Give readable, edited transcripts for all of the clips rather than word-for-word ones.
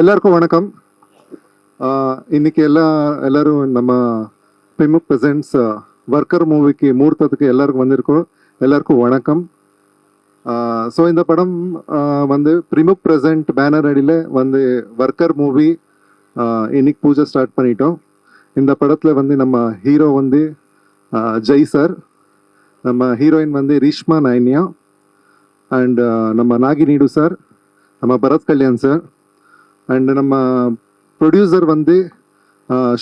எல்லாருக்கும் வணக்கம். இன்னைக்கு எல்லாரும் நம்ம பிமுக் பிரசன்ட்ஸ் ஒர்க்கர் மூவிக்கு முகூர்த்தத்துக்கு எல்லாருக்கும் வந்திருக்கோம். எல்லாருக்கும் வணக்கம். ஸோ இந்த படம் வந்து பிமுக் பிரசன்ட் பேனர் அடியில் வந்து ஒர்க்கர் மூவி இன்னைக்கு பூஜை ஸ்டார்ட் பண்ணிட்டோம். இந்த படத்தில் வந்து நம்ம ஹீரோ வந்து ஜெய் சார், நம்ம ஹீரோயின் வந்து ரீஷ்மா நயன்யா, அண்ட் நம்ம நாகினீடு சார், நம்ம பரத் கல்யாண் சார், அண்ட் நம்ம ப்ரொடியூசர் வந்து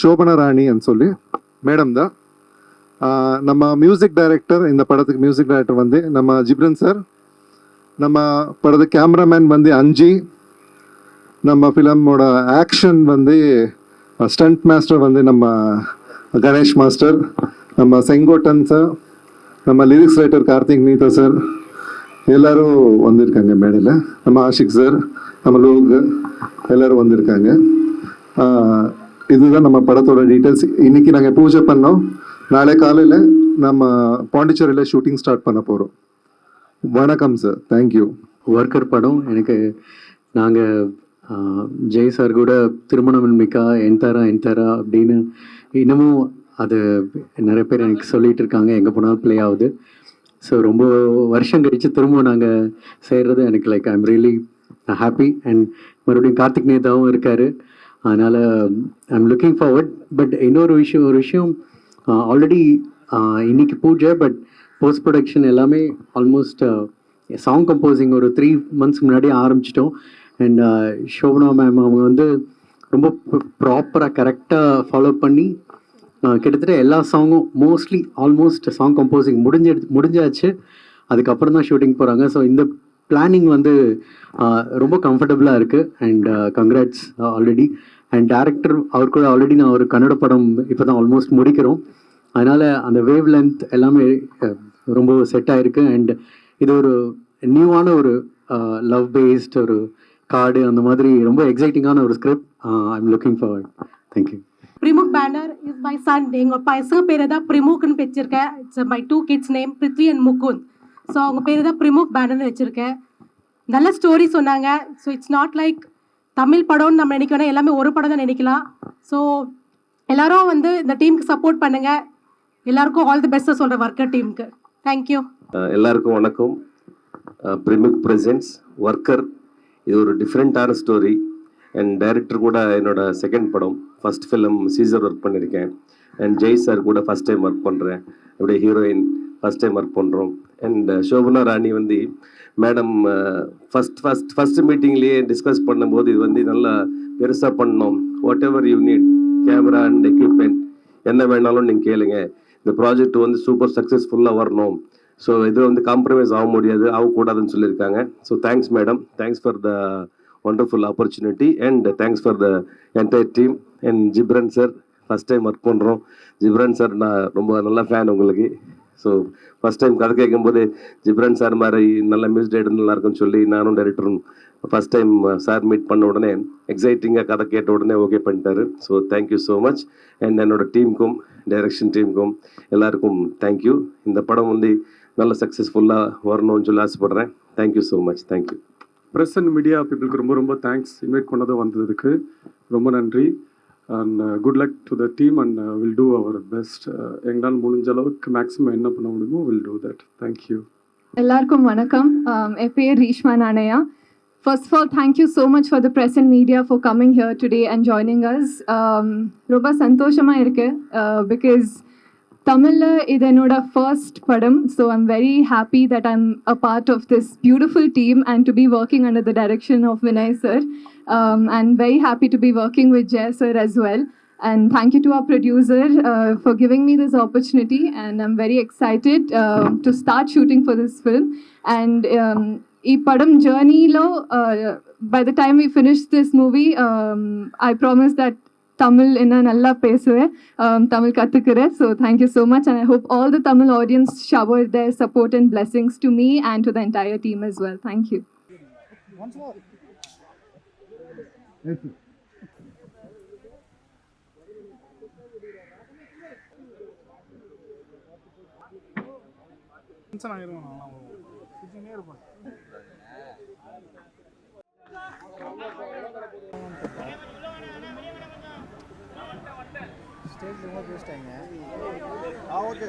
சோபனா ராணின்னு சொல்லி மேடம் தான். நம்ம மியூசிக் டைரக்டர், இந்த படத்துக்கு மியூசிக் டைரக்டர் வந்து நம்ம ஜிப்ரன் சார். நம்ம படத்துக்கு கேமராமேன் வந்து அஞ்சி. நம்ம ஃபிலமோட ஆக்ஷன் வந்து ஸ்டண்ட் மாஸ்டர் வந்து நம்ம கணேஷ் மாஸ்டர், நம்ம செங்கோட்டன் சார், நம்ம லிரிக்ஸ் ரைட்டர் கார்த்திக் நீதா சார், எல்லோரும் வந்திருக்காங்க மேடையில். நம்ம ஆஷிக் சார், நம்ம லோக் எல்லோரும் வந்திருக்காங்க. இதுதான் நம்ம படத்தோட டீட்டெயில்ஸ். இன்றைக்கி நாங்கள் பூஜை பண்ணோம். நாளை காலையில் நம்ம பாண்டிச்சேரியில் ஷூட்டிங் ஸ்டார்ட் பண்ண போகிறோம். வணக்கம் சார், தேங்க்யூ. ஒர்க்கர் படம் எனக்கு நாங்கள் ஜெய் சார் கூட திருமணம் மிக்கா என்தாரா அப்படின்னு இன்னமும் அது நிறைய பேர் எனக்கு சொல்லிகிட்டு இருக்காங்க, எங்கே போனாலும் ப்ளே ஆகுது. ஸோ ரொம்ப வருஷம் கழித்து திரும்ப நாங்கள் செய்கிறது எனக்கு like I'm really happy. And மறுபடியும் கார்த்திக் நேதாவும் இருக்கார், அதனால் ஐம் லுக்கிங் ஃபார்வர்ட். பட் இன்னொரு விஷயம் ஆல்ரெடி இன்னைக்கு பூஜை, பட் போஸ்ட் ப்ரொடக்ஷன் எல்லாமே ஆல்மோஸ்ட் சாங் கம்போசிங் ஒரு 3 months முன்னாடி ஆரம்பிச்சிட்டோம். அண்ட் சோபனா மேம் அவங்க வந்து ரொம்ப ப்ராப்பராக கரெக்டாக ஃபாலோ பண்ணி கிட்டத்தட்ட எல்லா சாங்கும் மோஸ்ட்லி ஆல்மோஸ்ட் சாங் கம்போசிங் முடிஞ்சாச்சு. அதுக்கப்புறம் தான் ஷூட்டிங் போகிறாங்க. ஸோ இந்த பிளானிங் வந்து ரொம்ப கம்ஃபர்டபுளாக இருக்குது. And congrats already. And director அவர் கூட ஆல்ரெடி நான் ஒரு கன்னட படம் இப்போ தான் ஆல்மோஸ்ட் முடிக்கிறோம். அதனால் அந்த வேவ் லென்த் எல்லாமே ரொம்ப செட் ஆகிருக்கு. அண்ட் இது ஒரு நியூவான ஒரு லவ் பேஸ்ட் ஒரு கார்டு, அந்த மாதிரி ரொம்ப எக்ஸைட்டிங்கான ஒரு script. I am looking forward. Thank you. Primuk Banner is my son. எங்க பசங்க பேரு தான் பிரிமுக்னு வச்சிருக்கேன். It's my 2 kids name Prithvi and Mukund. So அவங்க பேரு தான் பிரிமுக் பேனர்னு வச்சிருக்கேன். நல்ல ஸ்டோரி சொன்னாங்க. So it's not like Tamil படம்னு நம்ம நினைக்கணும், எல்லாமே ஒரு படம் தான் நினைக்கலாம். ஸோ எல்லாரும் வந்து இந்த டீமுக்கு சப்போர்ட் பண்ணுங்க. எல்லாருக்கும் ஆல் தி பெஸ்ட் சொல்ற ஒர்க்கர் டீமுக்கு. தேங்க்யூ. எல்லாருக்கும் வணக்கம். பிரிமுக் பிரசன்ட்ஸ் ஒர்க்கர் இது ஒரு டிஃப்ரெண்ட்டான ஸ்டோரி. அண்ட் டைரக்டர் கூட என்னோட செகண்ட் படம், ஃபர்ஸ்ட் ஃபிலிம் சீசர் ஒர்க் பண்ணியிருக்கேன். அண்ட் ஜெய் சார் கூட ஃபஸ்ட் டைம் ஒர்க் பண்ணுறேன். அப்படியே ஹீரோயின் ஃபஸ்ட் டைம் ஒர்க் பண்ணுறோம். அண்ட் சோபனா ராணி வந்து மேடம் ஃபஸ்ட் மீட்டிங்லேயே டிஸ்கஸ் பண்ணும்போது இது வந்து நல்லா பெருசாக பண்ணோம், what ever you need camera and equipment என்ன வேணாலும் நீங்கள் கேளுங்க, இந்த ப்ராஜெக்ட் வந்து சூப்பர் சக்ஸஸ்ஃபுல்லாக வரணும், ஸோ இதில் வந்து காம்ப்ரமைஸ் ஆகக்கூடாதுன்னு சொல்லியிருக்காங்க. So thanks madam, thanks for the wonderful opportunity and thanks for the entire team. and Ghibran sir first time work பண்ணுறோம். ஜிப்ரன் சார் நான் ரொம்ப நல்ல ஃபேன் உங்களுக்கு. ஸோ ஃபஸ்ட் டைம் கதை கேட்கும்போது ஜிப்ரன் சார் மாதிரி நல்ல மியூசிக் டைரக்டர் நல்லா இருக்குன்னு சொல்லி நானும் டைரக்டரும் ஃபஸ்ட் டைம் சார் மீட் பண்ண உடனே எக்ஸைட்டிங்காக கதை கேட்ட உடனே ஓகே பண்ணிட்டாரு. So thank you so much. And என்னோட டீமுக்கும் டைரக்ஷன் டீமுக்கும் எல்லாருக்கும் தேங்க்யூ. இந்த படம் வந்து நல்ல சக்ஸஸ்ஃபுல்லாக வரணும்னு சொல்லி ஆசைப்படுறேன். Thank you so much. Thank you. Press and media பீப்புளுக்கு ரொம்ப தேங்க்ஸ், இன்வைட் பண்ணதும் வந்ததுக்கு ரொம்ப நன்றி. And good luck to the team and will do our best. எங்களால் முடிஞ்ச அளவுக்கு மேக்ஸிமம் என்ன பண்ண முடியுமோ வில் டூ தட். தேங்க்யூ. எல்லாருக்கும் வணக்கம். என் பேர் Reeshma நானையா. First of all, thank you so much for the press and media for coming here today and joining us. ரொம்ப சந்தோஷமாக இருக்கு because Tamil is my first padam, so I'm very happy that I'm a part of this beautiful team and to be working under the direction of Vinay sir. And very happy to be working with Jay sir as well. And thank you to our producer for giving me this opportunity. And I'm very excited to start shooting for this film. And ee padam journey lo, by the time we finish this movie, I promise that Tamil inna nalla pesuven, Tamil kattukure. So thank you so much, and I hope all the Tamil audience shower their support and blessings to me and to the entire team as well. Thank you. Once more. Yes. Stage ரொம்ப பேசிட்டாங்க. Okay.